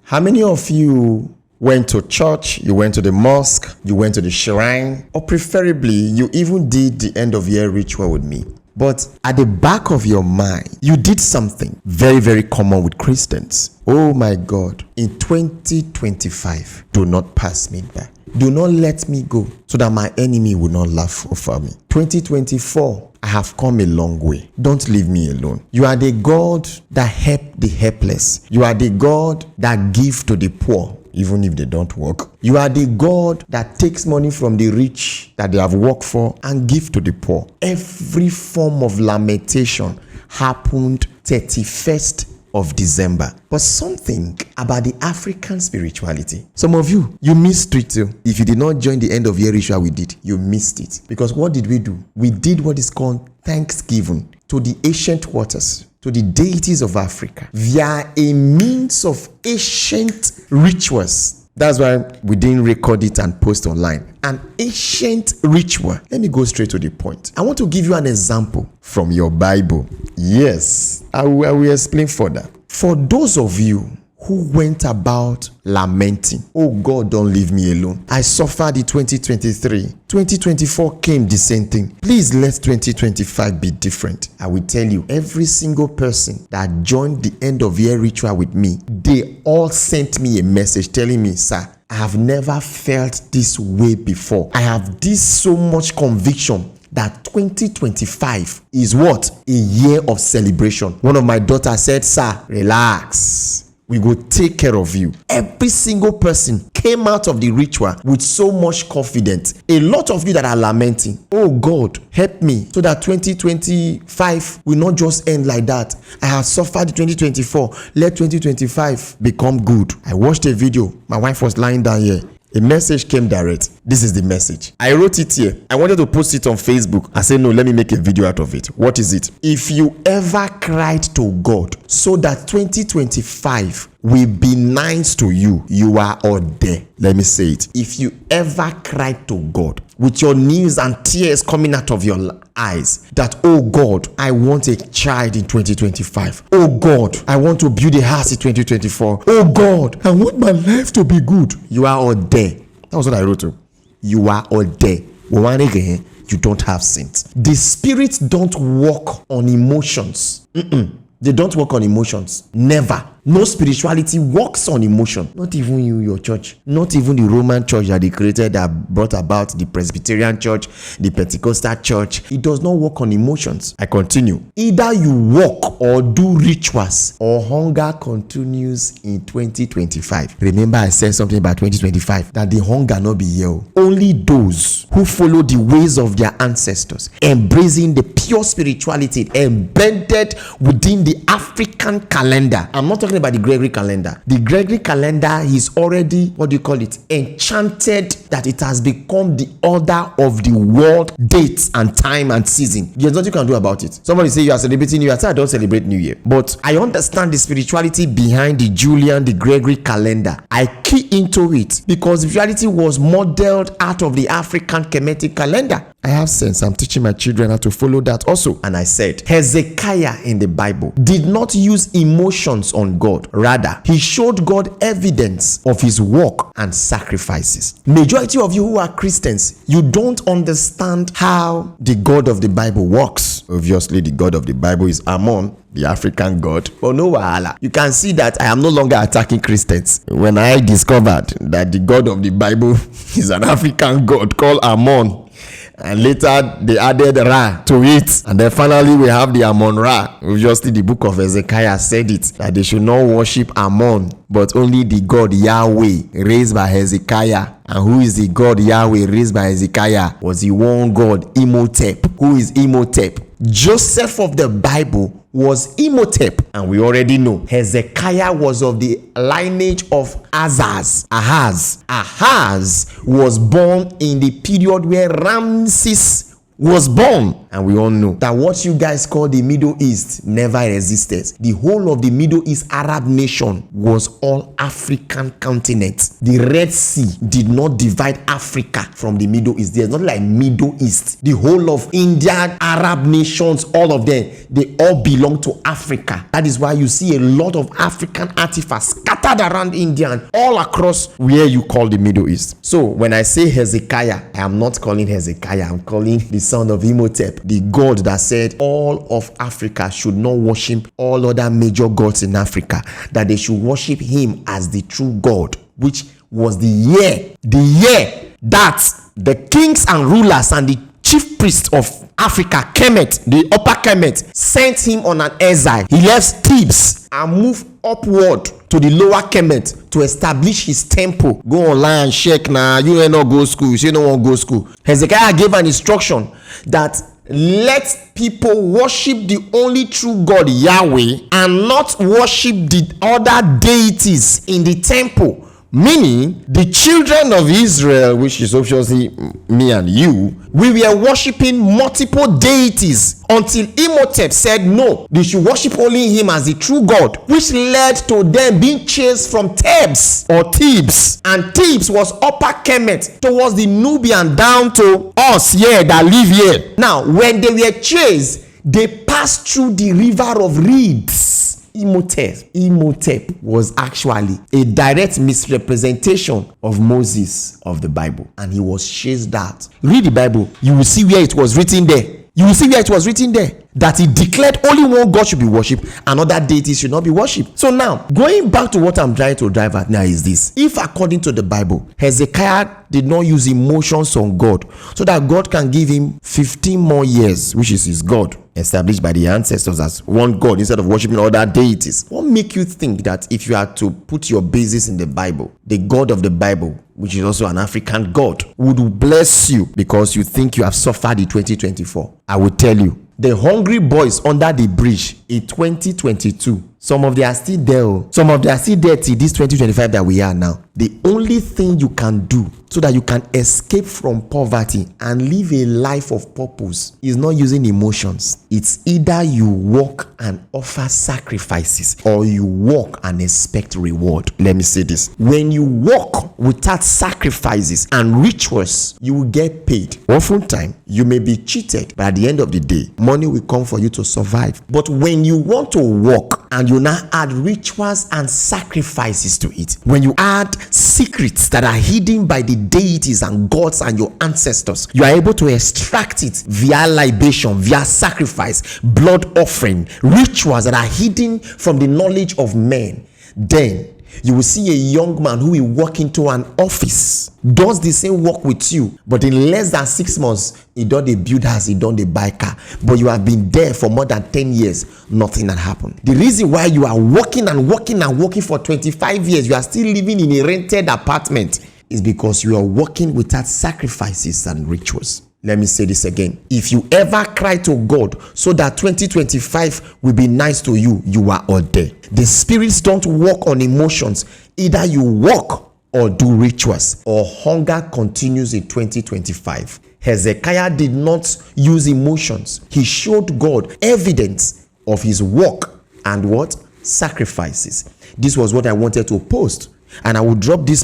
How many of you went to church, you went to the mosque, you went to the shrine, or preferably you even did the end of year ritual with me? But at the back of your mind, you did something very, very common with Christians. Oh my God, in 2025, do not pass me by. Do not let me go so that my enemy will not laugh over me. 2024, I have come a long way. Don't leave me alone. You are the God that help the helpless. You are the God that give to the poor, even if they don't work. You are the God that takes money from the rich that they have worked for and give to the poor. Every form of lamentation happened 31st of December. But something about the African spirituality. Some of you missed it too. If you did not join the end of year ritual we did, you missed it. Because what did we do? We did what is called thanksgiving to the ancient waters, to the deities of Africa, via a means of ancient rituals. That's why we didn't record it and post online. An ancient ritual. Let me go straight to the point. I want to give you an example from your Bible. Yes, I will explain further. For those of you who went about lamenting, oh God, don't leave me alone. I suffered in 2023. 2024 came the same thing. Please let 2025 be different. I will tell you, every single person that joined the end of year ritual with me, they all sent me a message telling me, sir, I have never felt this way before. I have this so much conviction that 2025 is what? A year of celebration. One of my daughters said, sir, relax. We will take care of you. Every single person came out of the ritual with so much confidence. A lot of you that are lamenting, oh God, help me so that 2025 will not just end like that. I have suffered 2024. Let 2025 become good. I watched a video. My wife was lying down here. A message came direct. This is the message. I wrote it here. I wanted to post it on Facebook. I said, no, let me make a video out of it. What is it? If you ever cried to God so that 2025 will be nice to you, you are all there. Let me say it. If you ever cried to God with your knees and tears coming out of your eyes that, oh God, I want a child in 2025. Oh God, I want to build a house in 2024. Oh God, I want my life to be good. You are all there. That was what I wrote to. You are all there. You don't have sins. The spirits don't work on emotions. They don't work on emotions. Never. No spirituality works on emotion. Not even you, your church. Not even the Roman church that they created that brought about the Presbyterian church, the Pentecostal church. It does not work on emotions. I continue. Either you walk or do rituals or hunger continues in 2025. Remember I said something about 2025, that the hunger not be here. Only those who follow the ways of their ancestors, embracing the pure spirituality embedded within the African calendar. I'm not talking about the Gregorian calendar. The Gregorian calendar is already, enchanted that it has become the order of the world, dates and time and season. There's nothing you can do about it. Somebody say you are celebrating New Year. I say I don't celebrate New Year. But I understand the spirituality behind the Julian, the Gregorian calendar. I key into it because spirituality was modeled out of the African Kemetic calendar. I have sense. I'm teaching my children how to follow that also. And I said, Hezekiah in the Bible did not use emotions on God. Rather, he showed God evidence of his work and sacrifices. Majority of you who are Christians, you don't understand how the God of the Bible works. Obviously, the God of the Bible is Ammon, the African god. But no wahala. You can see that I am no longer attacking Christians. When I discovered that the God of the Bible is an African god called Ammon, and later they added Ra to it. And then finally we have the Ammon-Ra. Obviously the book of Hezekiah said it, that they should not worship Ammon, but only the God Yahweh raised by Hezekiah. And who is the God Yahweh raised by Hezekiah? Was the one God Imhotep. Who is Imhotep? Joseph of the Bible was Imhotep, and we already know Hezekiah was of the lineage of Ahaz. Ahaz was born in the period where Ramses was born. And we all know that what you guys call the Middle East never existed. The whole of the Middle East Arab nation was all African continent. The Red Sea did not divide Africa from the Middle East. There's not like Middle East. The whole of India, Arab nations, all of them, they all belong to Africa. That is why you see a lot of African artifacts scattered around India and all across where you call the Middle East. So when I say Hezekiah, I am not calling Hezekiah. I'm calling the son of Imhotep, the god that said all of Africa should not worship all other major gods in Africa, that they should worship him as the true God, which was the year that the kings and rulers and the chief priests of Africa, Kemet, the upper Kemet, sent him on an exile. He left Thebes and moved upward to the lower Kemet to establish his temple. Go online and check now. You ain't not go school. You say no one go school. Hezekiah gave an instruction that let people worship the only true God Yahweh and not worship the other deities in the temple. Meaning, the children of Israel, which is obviously me and you, we were worshiping multiple deities until Imhotep said no, they should worship only him as the true God, which led to them being chased from Thebes or Thebes. And Thebes was upper Kemet towards the Nubian down to us here that live here. Now, when they were chased, they passed through the river of reeds. Imhotep was actually a direct misrepresentation of Moses of the Bible, and he was chased out. Read the Bible, you will see where it was written there. That he declared only one God should be worshipped and other deities should not be worshipped. So now, going back to what I'm trying to drive at now is this. If according to the Bible, Hezekiah did not use emotions on God so that God can give him 15 more years, which is his God, established by the ancestors as one God instead of worshiping other deities, what make you think that if you are to put your basis in the Bible, the God of the Bible, which is also an African God, would bless you because you think you have suffered in 2024? I will tell you, the hungry boys under the bridge in 2022, some of them are still there. Some of them are still there till this 2025 that we are now. The only thing you can do so that you can escape from poverty and live a life of purpose is not using emotions. It's either you walk and offer sacrifices or you walk and expect reward. Let me say this. When you walk without sacrifices and rituals, you will get paid. Oftentimes, you may be cheated, but at the end of the day, money will come for you to survive. But when you want to walk and you now add rituals and sacrifices to it, when you add secrets that are hidden by the deities and gods and your ancestors, you are able to extract it via libation, via sacrifice, blood offering, rituals that are hidden from the knowledge of men. Then you will see a young man who will walk into an office, does the same work with you, but in less than 6 months, he done the build house, he done the buy car, but you have been there for more than 10 years, nothing had happened. The reason why you are working and working and working for 25 years, you are still living in a rented apartment, is because you are working without sacrifices and rituals. Let me say this again. If you ever cry to God so that 2025 will be nice to you, you are all there. The spirits don't work on emotions. Either you walk or do rituals, or hunger continues in 2025. Hezekiah did not use emotions. He showed God evidence of his work and what? Sacrifices. This was what I wanted to post, and I will drop this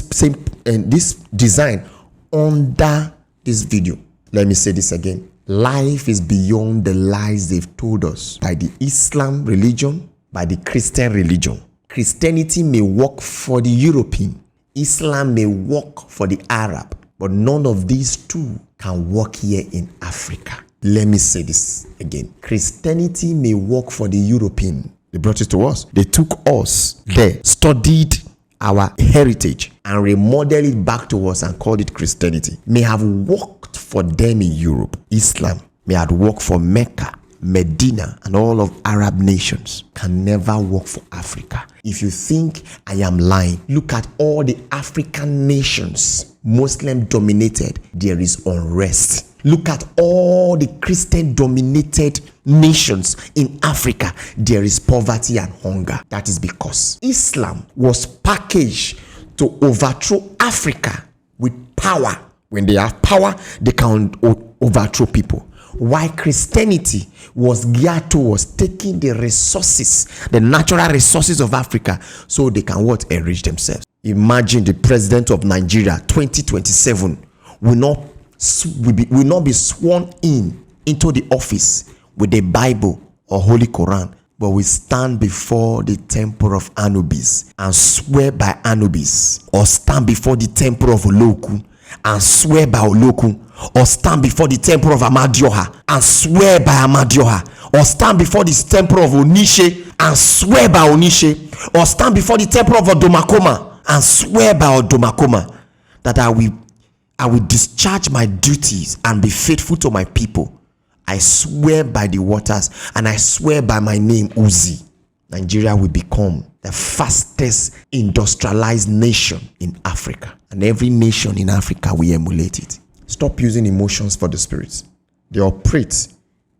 design under this video. Let me say this again. Life is beyond the lies they've told us by the Islam religion, by the Christian religion. Christianity may work for the European. Islam may work for the Arab. But none of these two can work here in Africa. Let me say this again. Christianity may work for the European. They brought it to us. They took us there, studied our heritage and remodeled it back to us and called it Christianity. May have worked for them in Europe. Islam may have worked for Mecca, Medina, and all of Arab nations. Can never work for Africa. If you think I am lying, look at all the African nations, Muslim dominated, there is unrest. Look at all the Christian dominated nations in Africa, there is poverty and hunger. That is because Islam was packaged to overthrow Africa with power. When they have power, they can overthrow people. Why Christianity was geared towards taking the resources, the natural resources of Africa, so they can what? Enrich themselves. Imagine the president of Nigeria 2027 will not be sworn into the office with the Bible or Holy Quran, but will stand before the temple of Anubis and swear by Anubis, or stand before the temple of Oloku and swear by Oloku, or stand before the temple of Amadioha and swear by Amadioha, or stand before the temple of Onishe and swear by Onishe, or stand before the temple of Odomakoma and swear by Odomakoma, that I will discharge my duties and be faithful to my people. I swear by the waters and I swear by my name, Uzih. Nigeria will become the fastest industrialized nation in Africa, and every nation in Africa will emulate it. Stop using emotions for the spirits. They operate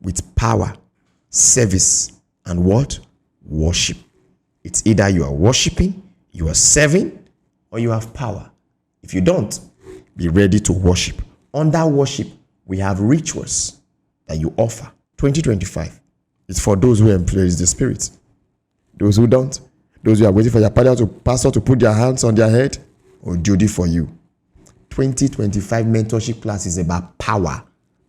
with power, service, and what? Worship. It's either you are worshiping, you are serving, or you have power. If you don't, be ready to worship. Under worship, we have rituals that you offer. 2025, it's for those who embrace the spirit. Those who don't, those who are waiting for your pastor to put their hands on their head, or duty for you. 2025 mentorship class is about power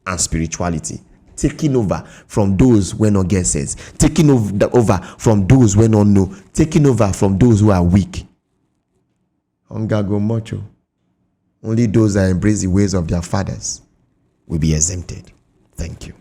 and spirituality. Taking over from those who not get sense. Taking over from those who not know. Taking over from those who are weak. Hunger go mucho. Only those that embrace the ways of their fathers will be exempted. Thank you.